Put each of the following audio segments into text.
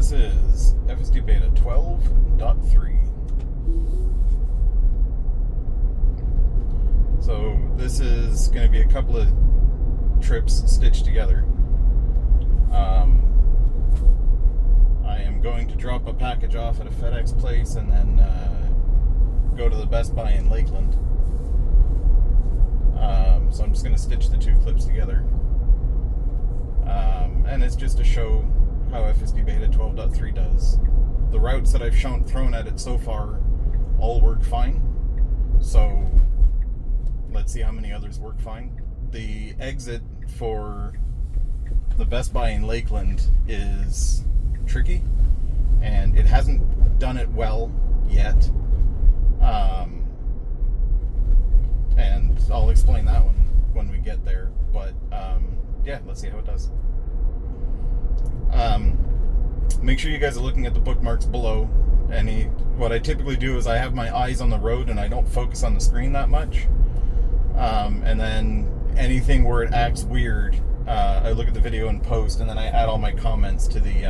This is FSD Beta 12.3. So this is going to be a couple of trips stitched together. I am going to drop a package off at a FedEx place and then go to the Best Buy in Lakeland. So I'm just going to stitch the two clips together. And it's just to show how FSD Beta 12.3 does. The routes that I've thrown at it so far all work fine. So let's see how many others work fine. The exit for the Best Buy in Lakeland is tricky, and it hasn't done it well yet. And I'll explain that one when we get there. But yeah, let's see how it does. Make sure you guys are looking at the bookmarks below. What I typically do is I have my eyes on the road and I don't focus on the screen that much. And then anything where it acts weird, I look at the video and post, and then I add all my comments to the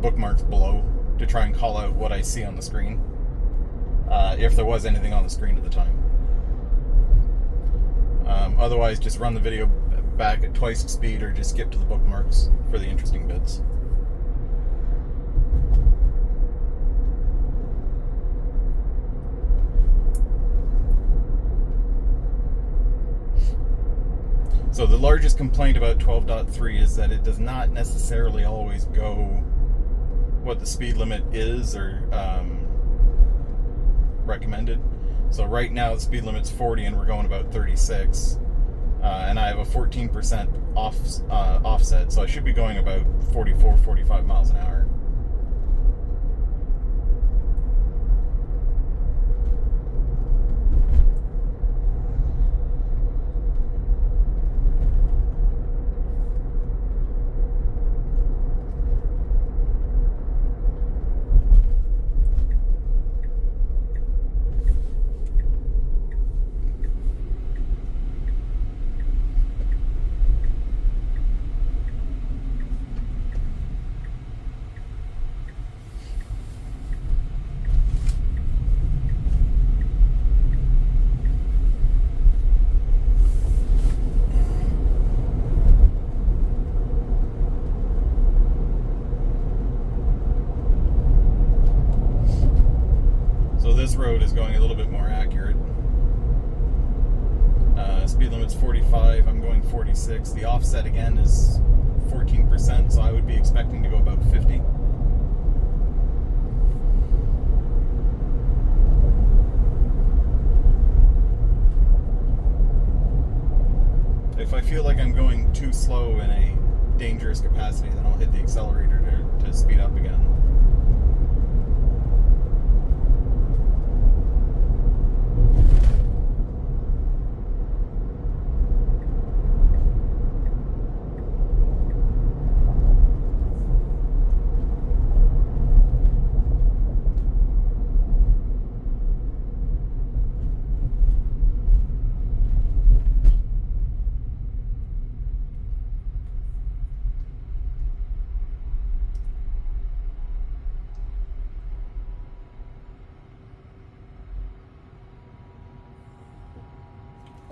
bookmarks below to try and call out what I see on the screen, if there was anything on the screen at the time. Otherwise, just run the video back at twice the speed, or just skip to the bookmarks for the interesting bits. So the largest complaint about 12.3 is that it does not necessarily always go what the speed limit is or recommended. So right now the speed limit's 40 and we're going about 36. And I have a 14% offset, so I should be going about 44, 45 miles an hour. This road is going a little bit more accurate. Speed limit's 45, I'm going 46. The offset again is 14%, so I would be expecting to go about 50. If I feel like I'm going too slow in a dangerous capacity, then I'll hit the accelerator to speed up again.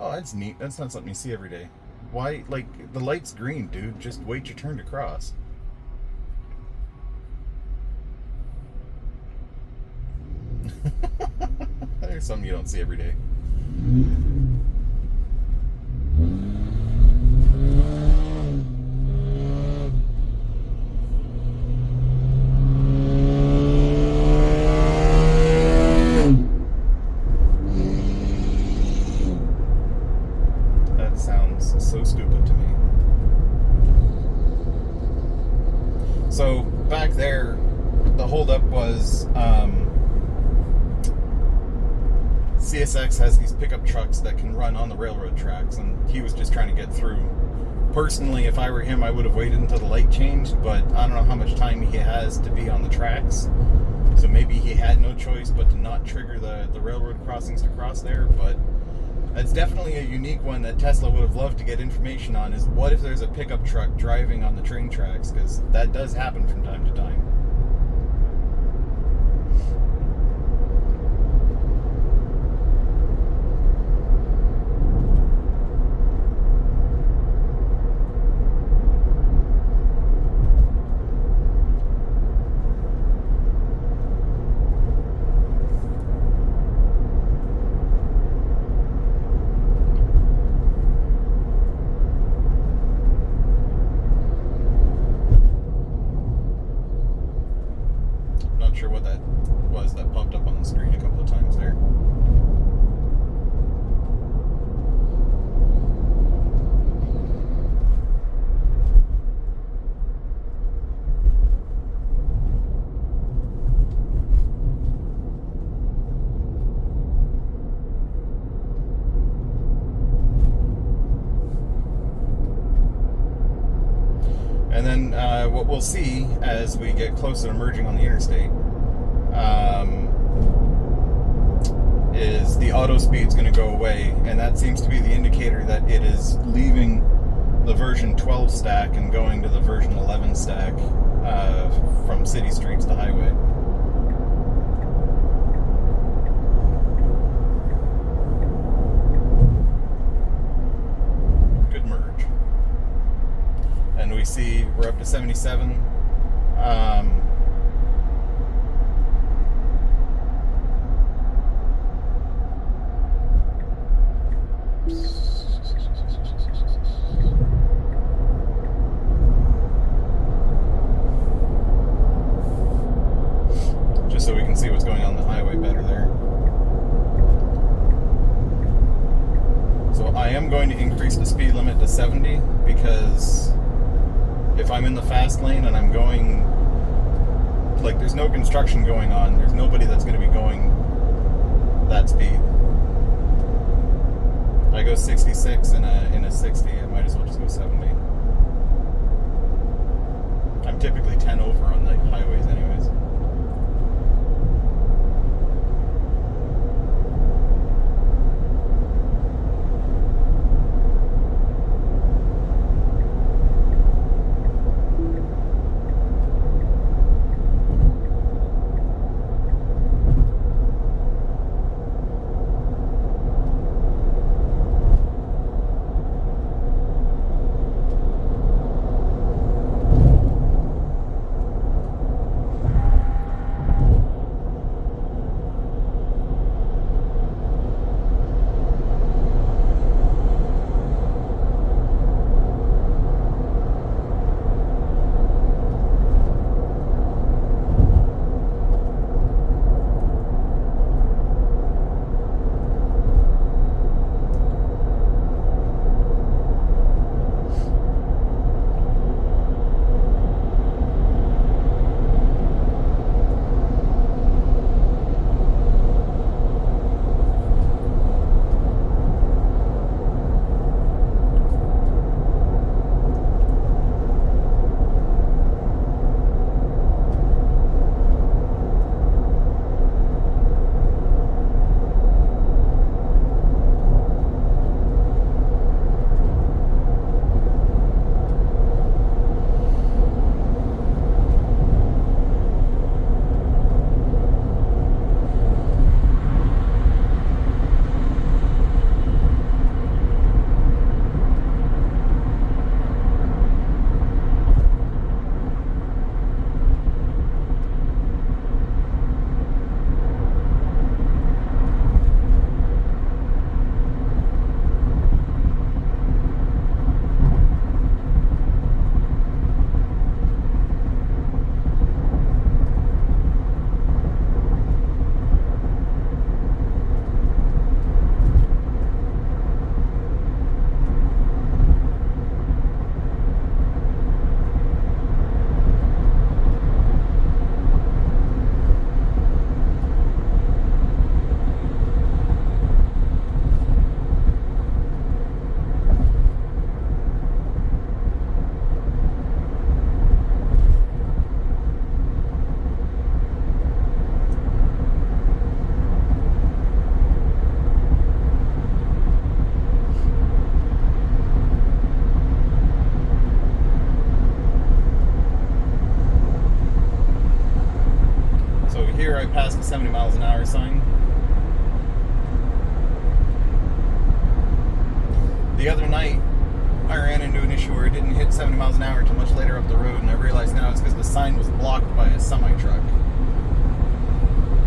Oh, that's neat. That's not something you see every day. Why, like, the light's green, dude. Just wait your turn to cross. There's something you don't see every day. So stupid to me. So back there, the holdup was CSX has these pickup trucks that can run on the railroad tracks, and he was just trying to get through. Personally, if I were him, I would have waited until the light changed, but I don't know how much time he has to be on the tracks. So maybe he had no choice but to not trigger the railroad crossings to cross there, but That's definitely a unique one that Tesla would have loved to get information on, is what if there's a pickup truck driving on the train tracks, because that does happen from time to time. Not sure what that was that popped up on the screen a couple of times there. And then what we'll see as we get closer to merging on the interstate is the auto speed's going to go away, and that seems to be the indicator that it is leaving the version 12 stack and going to the version 11 stack from city streets to highway. Good merge. And we see we're up to 77. Just so we can see what's going on the highway better there. So I am going to increase the speed limit to 70 because if I'm in the fast lane and I'm going, like, there's no construction going on, there's nobody that's going to be going that speed. I go 66 in a 60, I might as well just go 70. I'm typically 10 over on the highways anyways. past the 70 miles an hour sign. The other night, I ran into an issue where it didn't hit 70 miles an hour until much later up the road, and I realized now it's because the sign was blocked by a semi-truck.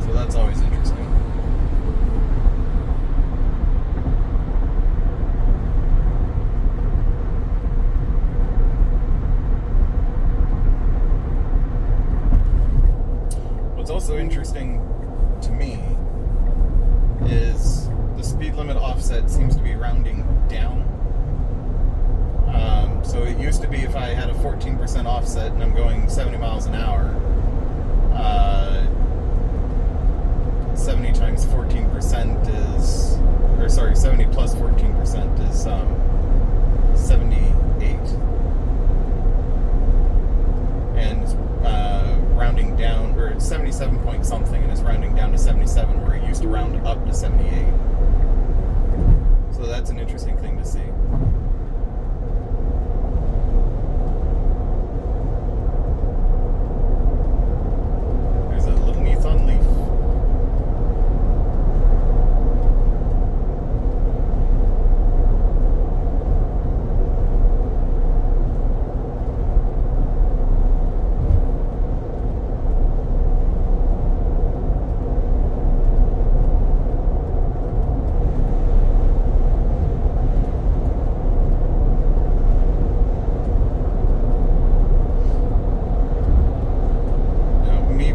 So that's always interesting. What's also interesting to me is the speed limit offset seems to be rounding down. So it used to be if I had a 14% offset and I'm going 70 miles an hour, 70 times 14% is, or sorry, 70 plus 14% is 78. And rounding down, or it's 77 point something, and it's rounding down to 77, where it used to round up to 78. So that's an interesting thing to see. There's a little Nissan Leaf.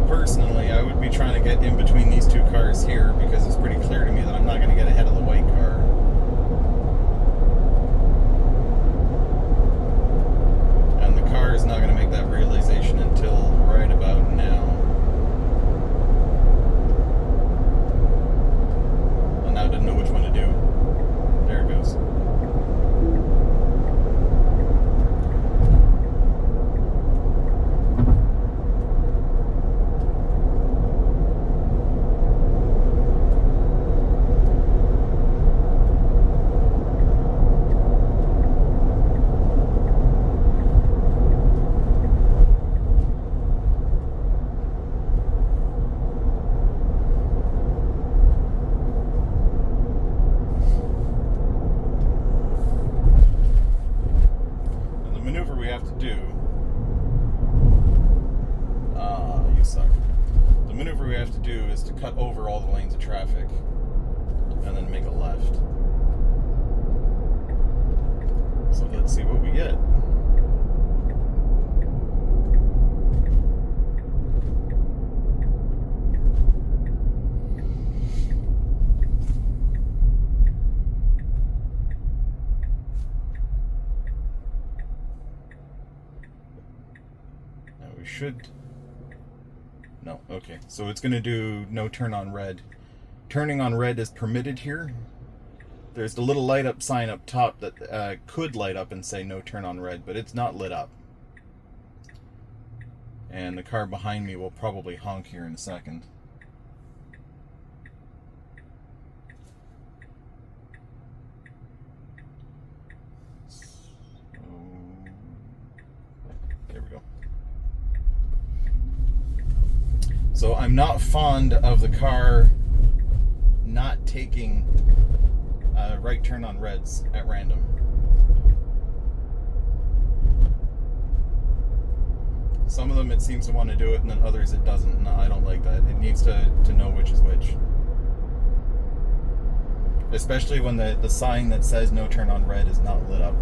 Personally, I would be trying to get in between these two cars here because it's pretty clear to me that I'm not going to get ahead of the white car. And the car is not going to make that realization until right about now. And now it doesn't know which one to do. There it goes. The maneuver we have to do is to cut over all the lanes of traffic and then make a left. So let's see what we get. Now we should... No, okay. So it's going to do no turn on red. Turning on red is permitted here. There's the little light up sign up top that could light up and say no turn on red, but it's not lit up. And the car behind me will probably honk here in a second. So, there we go. So I'm not fond of the car not taking right turn on reds at random. Some of them it seems to want to do it, and then others it doesn't, and I don't like that. It needs to know which is which. Especially when the sign that says no turn on red is not lit up.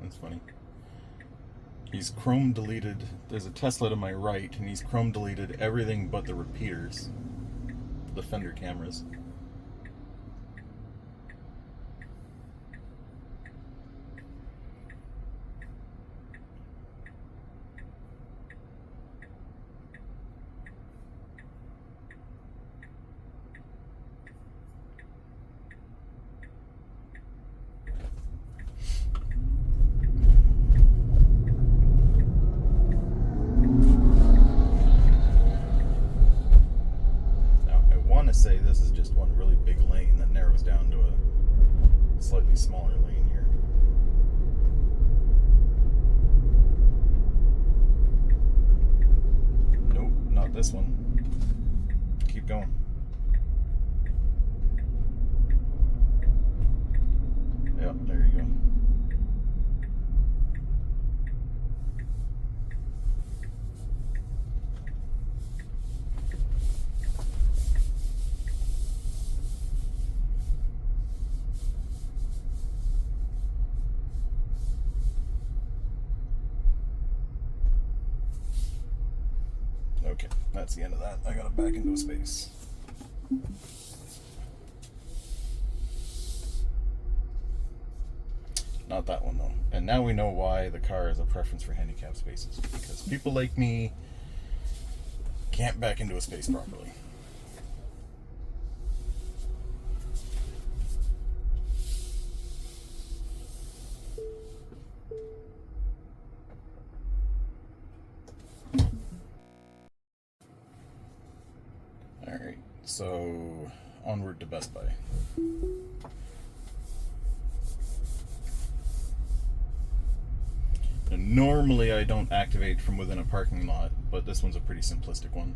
That's funny. He's chrome deleted. There's a Tesla to my right, and he's chrome deleted everything but the repeaters, the fender cameras. lane here. Nope, not this one. Keep going. Yep, there you go. Okay, that's the end of that. I gotta back into a space. Not that one though. And now we know why the car has a preference for handicap spaces. Because people like me can't back into a space properly. Alright, so onward to Best Buy. And normally I don't activate from within a parking lot, but this one's a pretty simplistic one.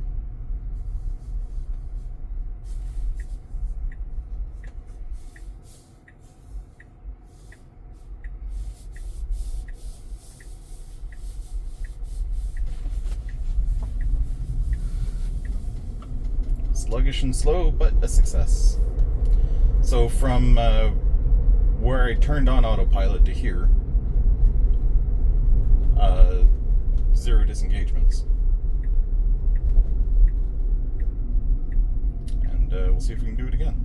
Sluggish and slow, but a success. So from where I turned on autopilot to here, 0 disengagements. And we'll see if we can do it again.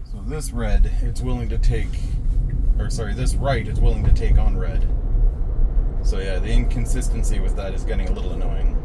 So this red, it's willing to take, or sorry, this right is willing to take on red. So yeah, the inconsistency with that is getting a little annoying.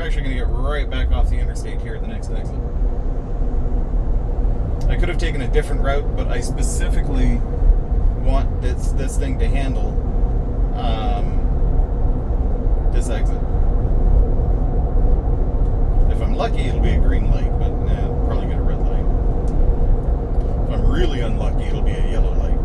Actually going to get right back off the interstate here at the next exit. I could have taken a different route, but I specifically want this thing to handle this exit. If I'm lucky, it'll be a green light, but nah, I'll probably get a red light. If I'm really unlucky, it'll be a yellow light.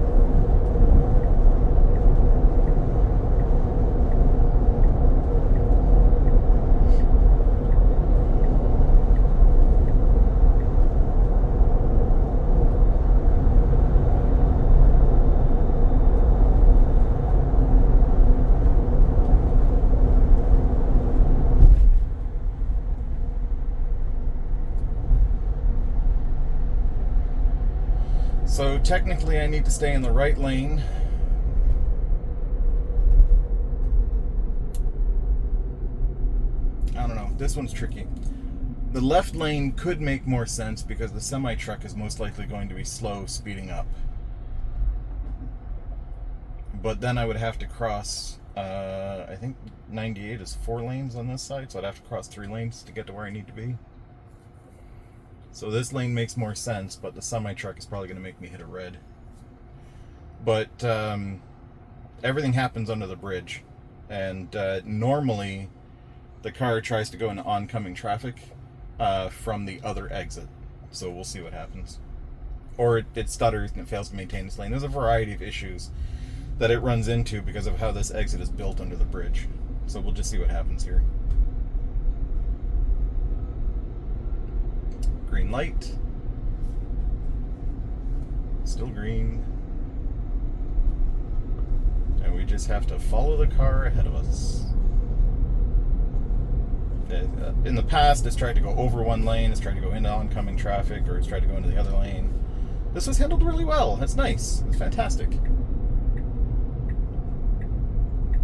So technically I need to stay in the right lane. I don't know, this one's tricky. The left lane could make more sense because the semi-truck is most likely going to be slow speeding up. But then I would have to cross, I think 98 is 4 lanes on this side, so I'd have to cross 3 lanes to get to where I need to be. So this lane makes more sense, but the semi-truck is probably going to make me hit a red. But everything happens under the bridge. And normally, the car tries to go into oncoming traffic from the other exit. So we'll see what happens. Or it stutters and it fails to maintain this lane. There's a variety of issues that it runs into because of how this exit is built under the bridge. So we'll just see what happens here. Green light. Still green. just have to follow the car ahead of us. In the past, it's tried to go over one lane, it's tried to go into oncoming traffic, or it's tried to go into the other lane. This was handled really well. It's nice. It's fantastic.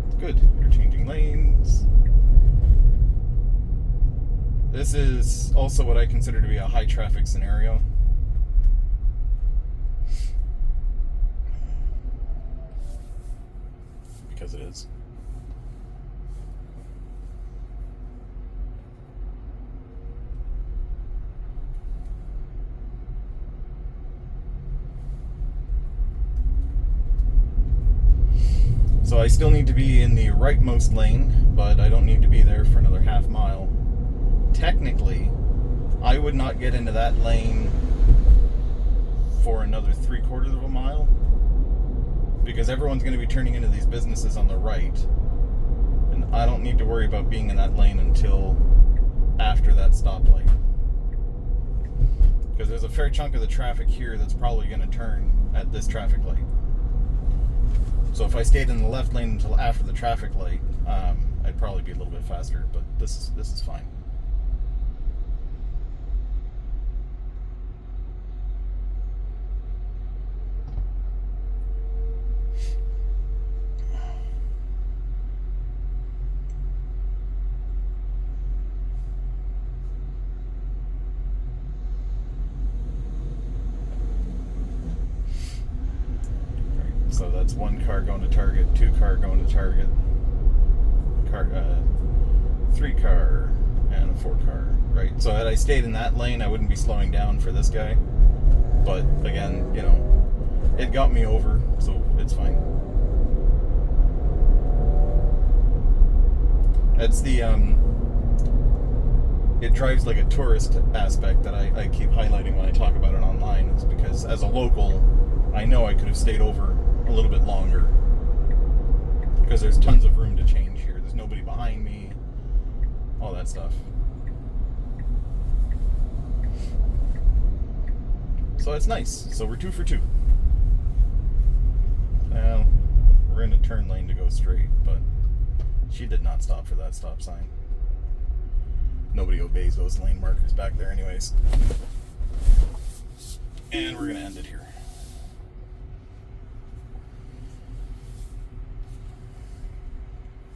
It's good. We're changing lanes. This is also what I consider to be a high traffic scenario. Because it is. So I still need to be in the rightmost lane, but I don't need to be there for another half mile. Technically, I would not get into that lane for another 3/4 of a mile, because everyone's going to be turning into these businesses on the right, and I don't need to worry about being in that lane until after that stoplight, because there's a fair chunk of the traffic here that's probably going to turn at this traffic light. So if I stayed in the left lane until after the traffic light, I'd probably be a little bit faster, but this is fine. So that's one car going to target, 2 car going to target, 3 car, and a 4 car, right? So had I stayed in that lane, I wouldn't be slowing down for this guy. But again, you know, it got me over, so it's fine. That's the, it drives like a tourist aspect that I keep highlighting when I talk about it online, is because as a local, I know I could have stayed over a little bit longer, because there's tons of room to change here. There's nobody behind me, all that stuff. So it's nice. So we're 2 for 2. Well, we're in a turn lane to go straight, but she did not stop for that stop sign. Nobody obeys those lane markers back there anyways. And we're going to end it here.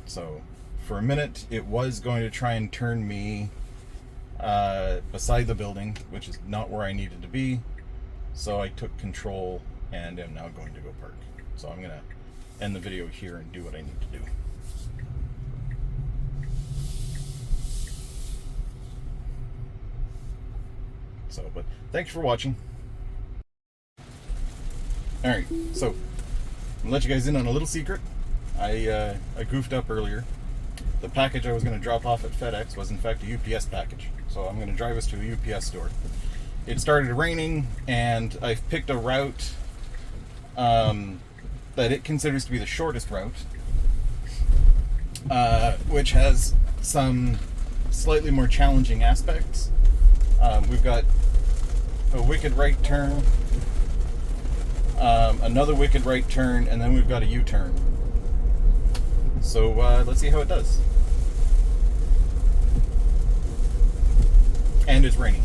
So, for a minute, it was going to try and turn me beside the building, which is not where I needed to be. So I took control and am now going to go park. So I'm going to end the video here and do what I need to do. So, but thanks for watching. Alright, so I'm going to let you guys in on a little secret. I goofed up earlier. The package I was going to drop off at FedEx was in fact a UPS package. So I'm going to drive us to a UPS store. It started raining, and I've picked a route that it considers to be the shortest route, which has some slightly more challenging aspects. We've got a wicked right turn, another wicked right turn, and then we've got a U-turn. So let's see how it does. And it's raining.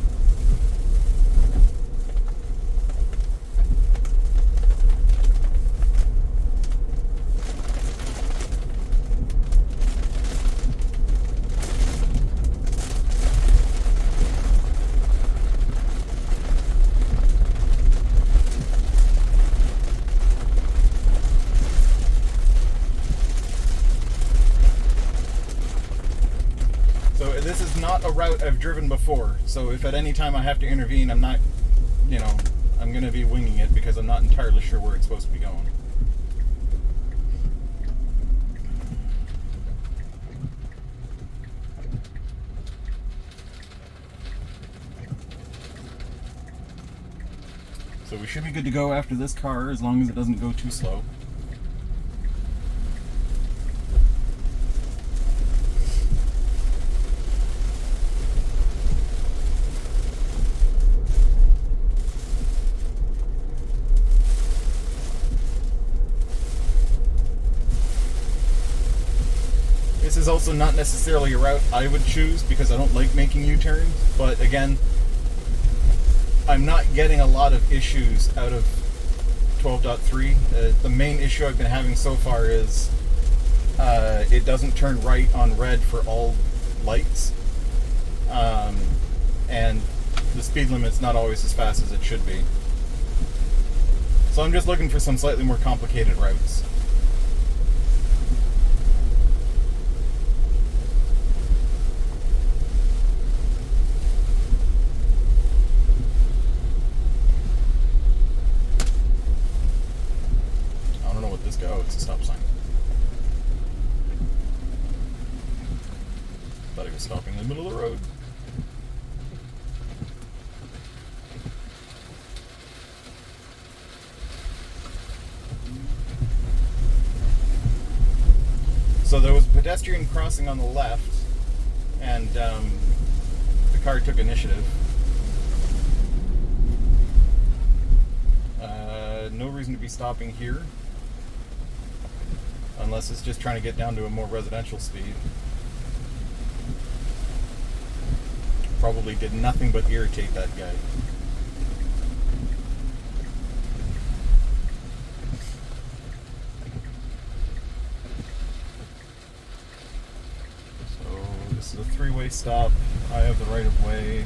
This is not a route I've driven before, so if at any time I have to intervene, I'm not, I'm going to be winging it because I'm not entirely sure where it's supposed to be going. So we should be good to go after this car, as long as it doesn't go too slow. This is also not necessarily a route I would choose because I don't like making U-turns, but again, I'm not getting a lot of issues out of 12.3. The main issue I've been having so far is it doesn't turn right on red for all lights, and the speed limit's not always as fast as it should be. So I'm just looking for some slightly more complicated routes. I don't know what this goes. Oh, it's a stop sign. Thought he was stopping in the middle of the road. So there was a pedestrian crossing on the left, and the car took initiative. No reason to be stopping here, unless it's just trying to get down to a more residential speed. Probably did nothing but irritate that guy. This is a three-way stop. I have the right of way.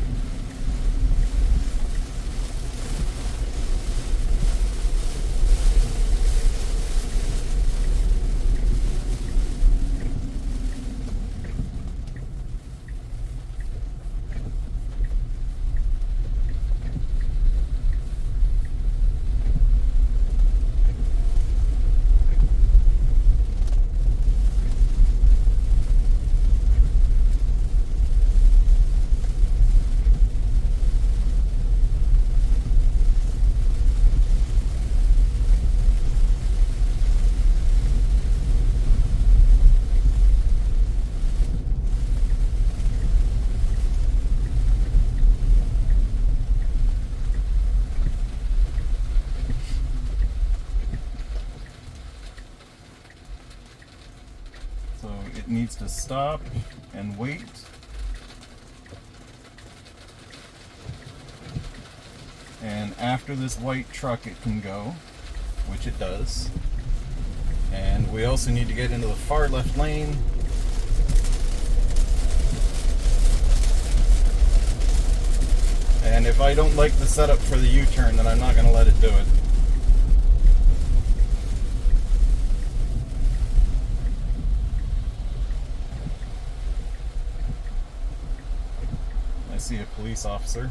It needs to stop and wait. And after this white truck it can go, which it does. And we also need to get into the far left lane. And if I don't like the setup for the U-turn, then I'm not going to let it do it. I see a police officer.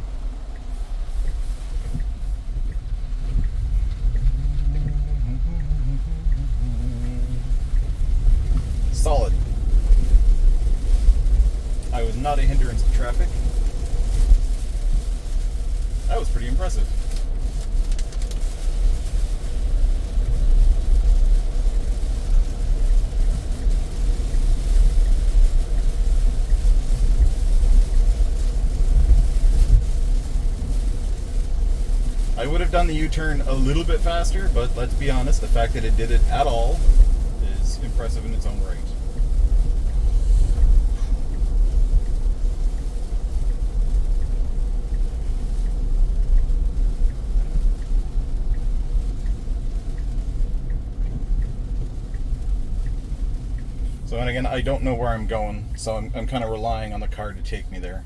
Solid. I was not a hindrance to traffic. That was pretty impressive. I would have done the U-turn a little bit faster, but let's be honest, the fact that it did it at all is impressive in its own right. So, and again, I don't know where I'm going, so I'm kind of relying on the car to take me there.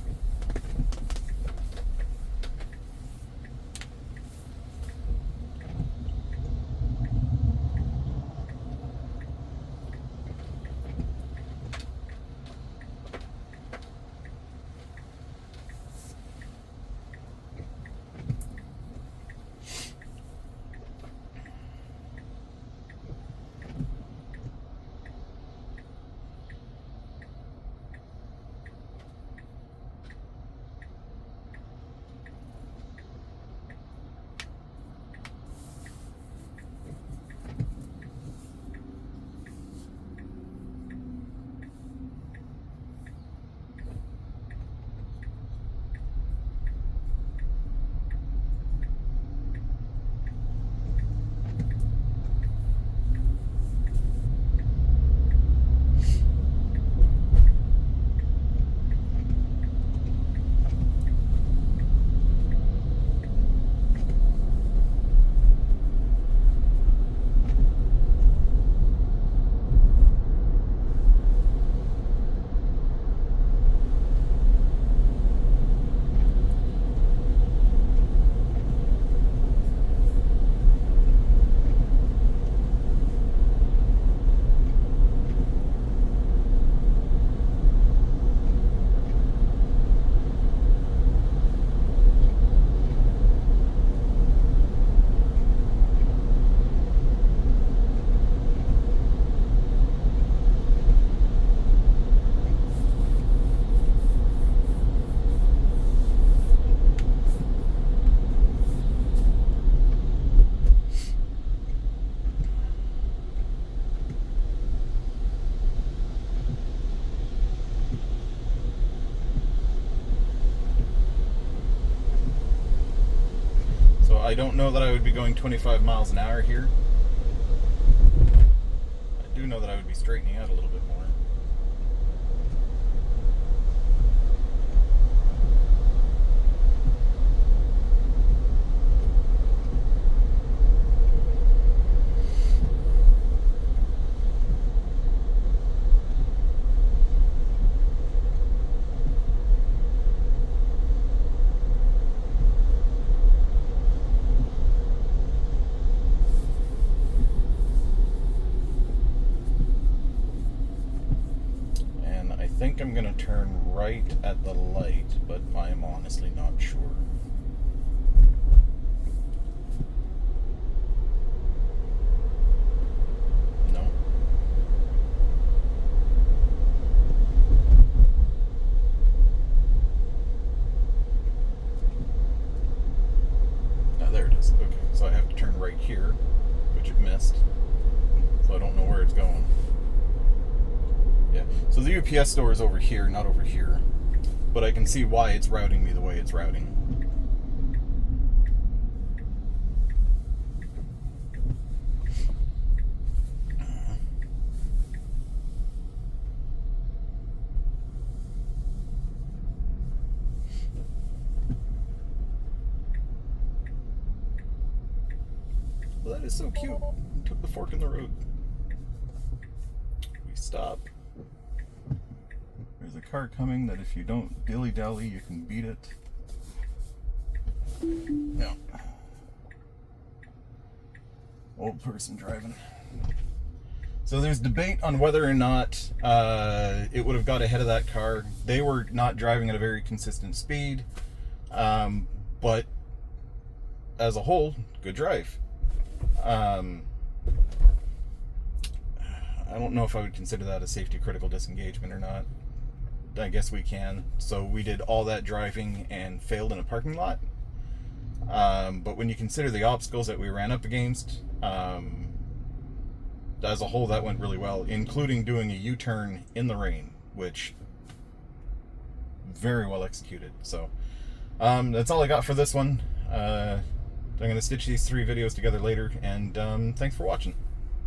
don't know that I would be going 25 miles an hour here. I do know that I would be straightening out a little bit more. I think I'm going to turn right at the light, but I am honestly not sure. No. Ah, there it is. Okay, so I have to turn right here, which it missed. So I don't know where it's going. Yeah, so the UPS store is over here, not over here. But I can see why it's routing me the way it's routing. Well, that is so cute. You took the fork in the road. We stop. There's a car coming that if you don't dilly-dally, you can beat it. No. Old person driving. So there's debate on whether or not it would have got ahead of that car. They were not driving at a very consistent speed. But as a whole, good drive. I don't know if I would consider that a safety critical disengagement or not. I guess we can. So we did all that driving and failed in a parking lot. But when you consider the obstacles that we ran up against, as a whole, that went really well, including doing a U-turn in the rain, which very well executed. So that's all I got for this one. I'm going to stitch these 3 videos together later, and thanks for watching.